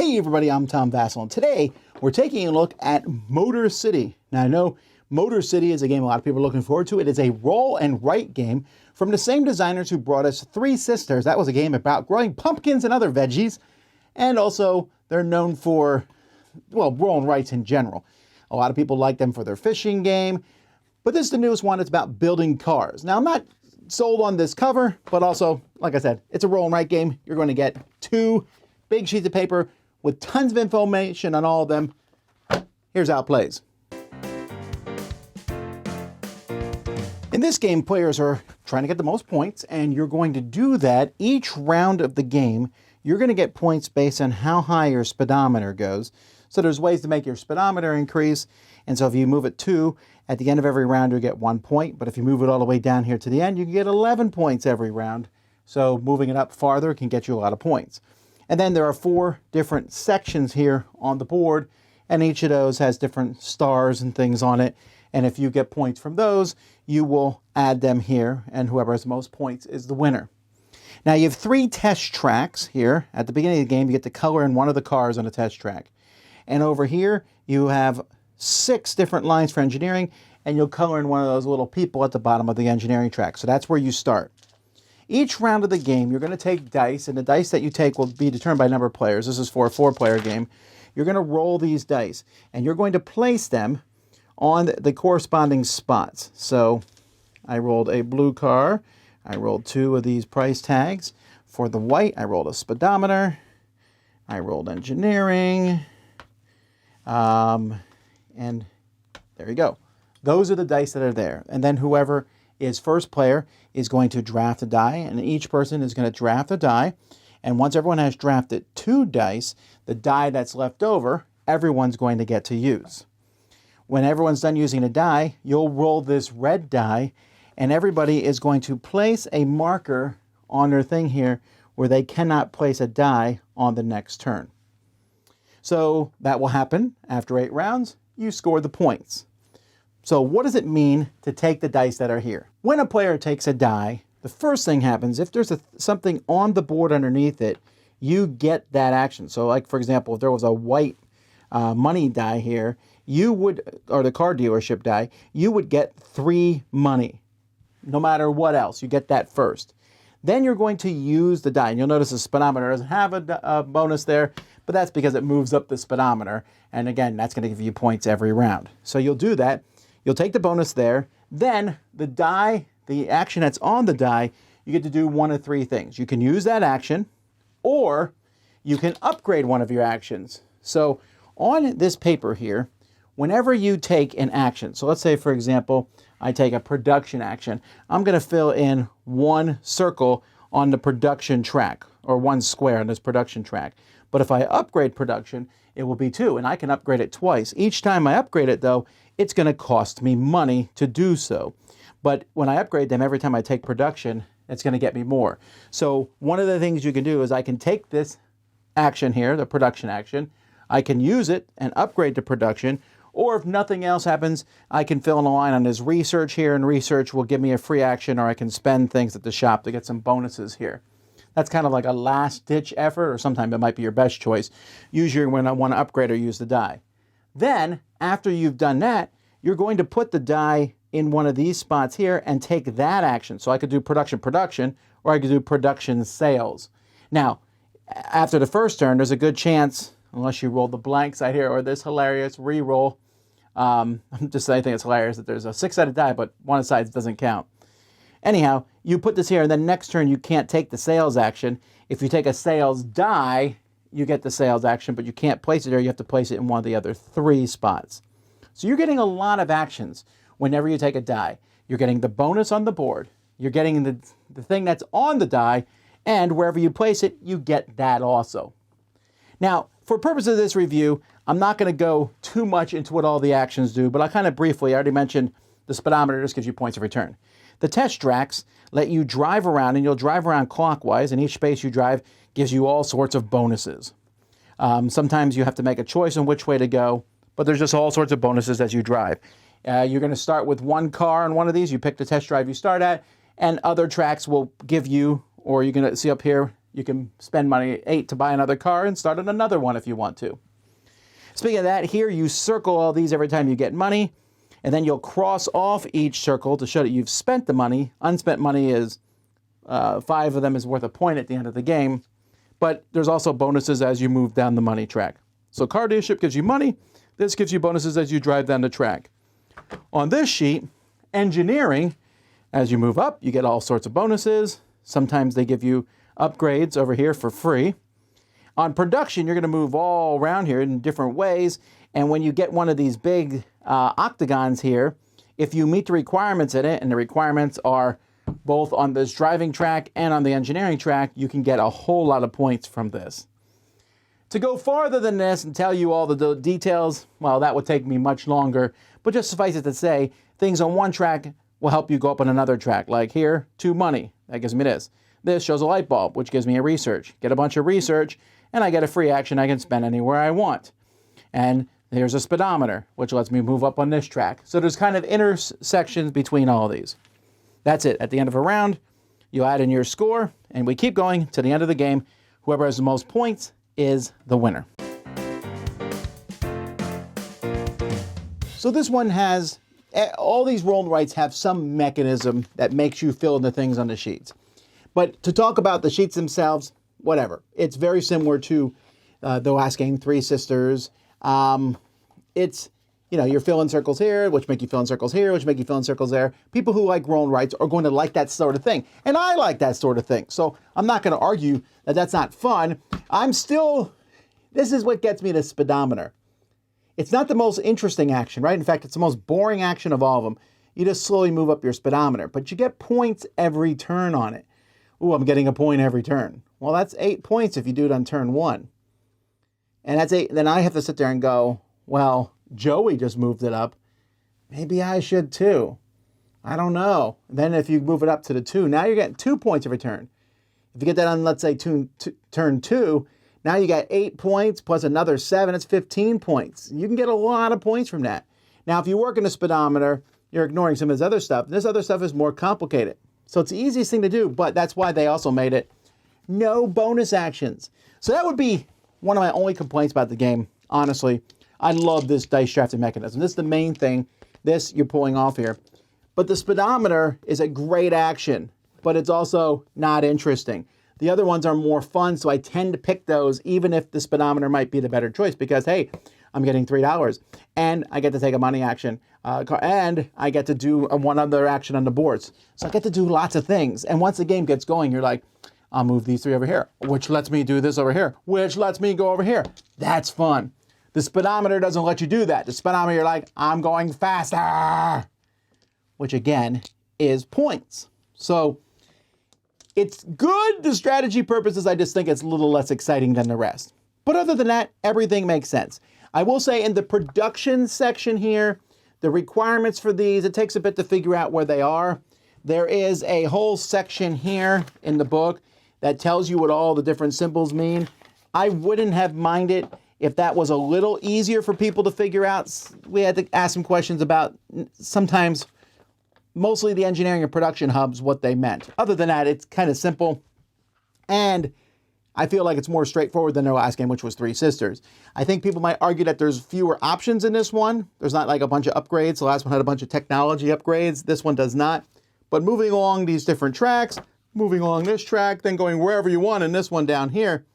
Hey everybody, I'm Tom Vasel, and today we're taking a look at Motor City. Now I know Motor City is a game a lot of people are looking forward to. It is a roll and write game from the same designers who brought us Three Sisters. That was a game about growing pumpkins and other veggies, and also they're known for, well, roll and writes in general. A lot of people like them for their fishing game, but this is the newest one. It's about building cars. Now I'm not sold on this cover, but also, like I said, it's a roll and write game. You're going to get two big sheets of paper with tons of information on all of them. Here's how it plays. In this game, players are trying to get the most points, and you're going to do that each round of the game. You're going to get points based on how high your speedometer goes. So there's ways to make your speedometer increase, and so if you move it 2, at the end of every round you get 1 point, but if you move it all the way down here to the end, you can get 11 points every round. So moving it up farther can get you a lot of points. And then there are 4 different sections here on the board, and each of those has different stars and things on it. And if you get points from those, you will add them here, and whoever has the most points is the winner. Now you have 3 test tracks here. At the beginning of the game, you get to color in one of the cars on a test track. And over here, you have 6 different lines for engineering, and you'll color in one of those little people at the bottom of the engineering track. So that's where you start. Each round of the game, you're going to take dice, and the dice that you take will be determined by number of players. This is for a 4-player game. You're going to roll these dice, and you're going to place them on the corresponding spots. So I rolled a blue car. I rolled 2 of these price tags. For the white, I rolled a speedometer. I rolled engineering. And there you go. Those are the dice that are there. And then whoever is first player is going to draft a die, and each person is going to draft a die. And once everyone has drafted 2 dice, the die that's left over, everyone's going to get to use. When everyone's done using a die, you'll roll this red die, and everybody is going to place a marker on their thing here where they cannot place a die on the next turn. So that will happen after 8 rounds. You score the points. So what does it mean to take the dice that are here? When a player takes a die, the first thing happens, if there's something on the board underneath it, you get that action. So like, for example, if there was a white money die here, you would, or the car dealership die, you would get 3 money. No matter what else, you get that first. Then you're going to use the die. And you'll notice the speedometer doesn't have a bonus there, but that's because it moves up the speedometer. And again, that's going to give you points every round. So you'll do that. You'll take the bonus there. Then the die, the action that's on the die, you get to do one of 3 things. You can use that action, or you can upgrade one of your actions. So on this paper here, whenever you take an action, so let's say, for example, I take a production action, I'm going to fill in 1 circle on the production track, or 1 square on this production track. But if I upgrade production, it will be 2, and I can upgrade it twice. Each time I upgrade it, though, it's going to cost me money to do so. But when I upgrade them, every time I take production, it's going to get me more. So one of the things you can do is I can take this action here, the production action, I can use it and upgrade to production, or if nothing else happens, I can fill in a line on this research here, and research will give me a free action, or I can spend things at the shop to get some bonuses here. That's kind of like a last-ditch effort, or sometimes it might be your best choice. Usually when I want to upgrade or use the die. Then, after you've done that, you're going to put the die in one of these spots here and take that action. So I could do production, or I could do production sales. Now, after the first turn, there's a good chance, unless you roll the blank side here, or this hilarious re-roll. I think it's hilarious that there's a 6-sided die, but one of the sides doesn't count. Anyhow, you put this here, and then next turn you can't take the sales action. If you take a sales die, you get the sales action, but you can't place it there. You have to place it in one of the other 3 spots. So you're getting a lot of actions whenever you take a die. You're getting the bonus on the board. You're getting the thing that's on the die, and wherever you place it, you get that also. Now, for purposes of this review, I'm not going to go too much into what all the actions do, but I'll kind of briefly, I already mentioned the speedometer just gives you points every turn. The test tracks let you drive around, and you'll drive around clockwise, and each space you drive gives you all sorts of bonuses. Sometimes you have to make a choice on which way to go, but there's just all sorts of bonuses as you drive. You're going to start with 1 car on one of these. You pick the test drive you start at, and other tracks will give you, or you're going to see up here, You can spend money 8 to buy another car and start on another one if you want to. Speaking of that, here you circle all these every time you get money, and then you'll cross off each circle to show that you've spent the money. Unspent money is 5 of them is worth a point at the end of the game, but there's also bonuses as you move down the money track. So car dealership gives you money. This gives you bonuses as you drive down the track. On this sheet, engineering, as you move up, you get all sorts of bonuses. Sometimes they give you upgrades over here for free. On production, you're going to move all around here in different ways. And when you get one of these big octagons here, if you meet the requirements in it, and the requirements are both on this driving track and on the engineering track, you can get a whole lot of points from this. To go farther than this and tell you all the details, well, that would take me much longer. But just suffice it to say, things on one track will help you go up on another track. Like here, 2 money. That gives me this. This shows a light bulb, which gives me a research. Get a bunch of research, and I get a free action I can spend anywhere I want. And here's a speedometer, which lets me move up on this track. So there's kind of intersections between all of these. That's it. At the end of a round, you add in your score, and we keep going to the end of the game. Whoever has the most points is the winner. So this one has, all these roll and writes have some mechanism that makes you fill in the things on the sheets. But to talk about the sheets themselves, whatever. It's very similar to the last game, Three Sisters. It's, you know, you're filling circles here, which make you fill in circles here, which make you fill in circles there. People who like roll and writes are going to like that sort of thing. And I like that sort of thing. So I'm not going to argue that that's not fun. This is what gets me to speedometer. It's not the most interesting action, right? In fact, it's the most boring action of all of them. You just slowly move up your speedometer, but you get points every turn on it. Ooh, I'm getting a point every turn. Well, that's 8 points if you do it on turn 1. And that's 8. Then I have to sit there and go, well, Joey just moved it up. Maybe I should too. I don't know. Then if you move it up to the 2, now you're getting 2 points every turn. If you get that on, let's say, turn 2, now you got 8 points plus another 7. It's 15 points. You can get a lot of points from that. Now, if you work in a speedometer, you're ignoring some of this other stuff. This other stuff is more complicated. So it's the easiest thing to do, but that's why they also made it no bonus actions. So that would be one of my only complaints about the game, honestly. I love this dice drafting mechanism. This is the main thing. This you're pulling off here. But the speedometer is a great action, but it's also not interesting. The other ones are more fun, so I tend to pick those even if the speedometer might be the better choice because, hey, I'm getting $3 and I get to take a money action and I get to do one other action on the boards. So I get to do lots of things. And once the game gets going, you're like, I'll move these 3 over here, which lets me do this over here, which lets me go over here. That's fun. The speedometer doesn't let you do that. The speedometer, you're like, I'm going faster, which again is points. So it's good. The strategy purposes, I just think it's a little less exciting than the rest. But other than that, everything makes sense. I will say in the production section here, the requirements for these, it takes a bit to figure out where they are. There is a whole section here in the book that tells you what all the different symbols mean. I wouldn't have minded if that was a little easier for people to figure out. We had to ask some questions about sometimes mostly the engineering and production hubs, what they meant. Other than that, it's kind of simple. And I feel like it's more straightforward than the last game, which was Three Sisters. I think people might argue that there's fewer options in this one. There's not like a bunch of upgrades. The last one had a bunch of technology upgrades. This one does not. But moving along these different tracks, moving along this track, then going wherever you want in this one down here,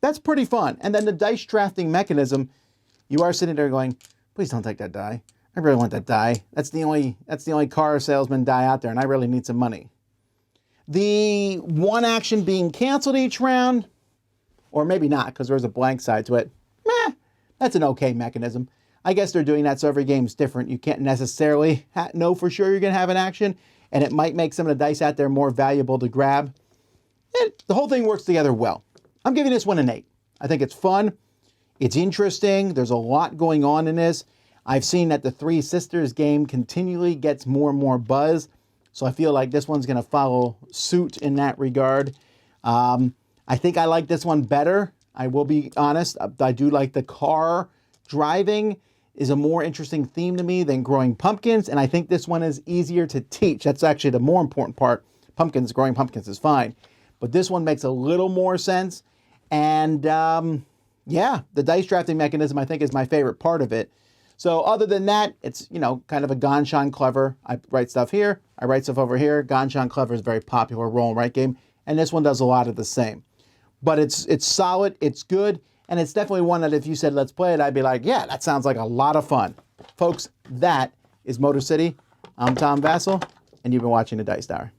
that's pretty fun. And then the dice drafting mechanism, you are sitting there going, please don't take that die. I really want that die. That's the only car salesman die out there, and I really need some money. The one action being canceled each round, or maybe not, because there's a blank side to it. That's an okay mechanism. I guess they're doing that so every game's different. You can't necessarily know for sure you're going to have an action, and it might make some of the dice out there more valuable to grab. The whole thing works together well. I'm giving this one an 8. I think it's fun. It's interesting. There's a lot going on in this. I've seen that the Three Sisters game continually gets more and more buzz. So I feel like this one's going to follow suit in that regard. I think I like this one better. I will be honest. I do like the car driving is a more interesting theme to me than growing pumpkins. And I think this one is easier to teach. That's actually the more important part. Growing pumpkins is fine. but this one makes a little more sense. And yeah, the dice drafting mechanism, I think, is my favorite part of it. So other than that, it's, you know, kind of a Ganshan Clever. I write stuff here, I write stuff over here. Ganshan Clever is a very popular roll and write game, and this one does a lot of the same. But it's solid, it's good, and it's definitely one that if you said, let's play it, I'd be like, yeah, that sounds like a lot of fun. Folks, that is Motor City. I'm Tom Vasel, and you've been watching The Dice Tower.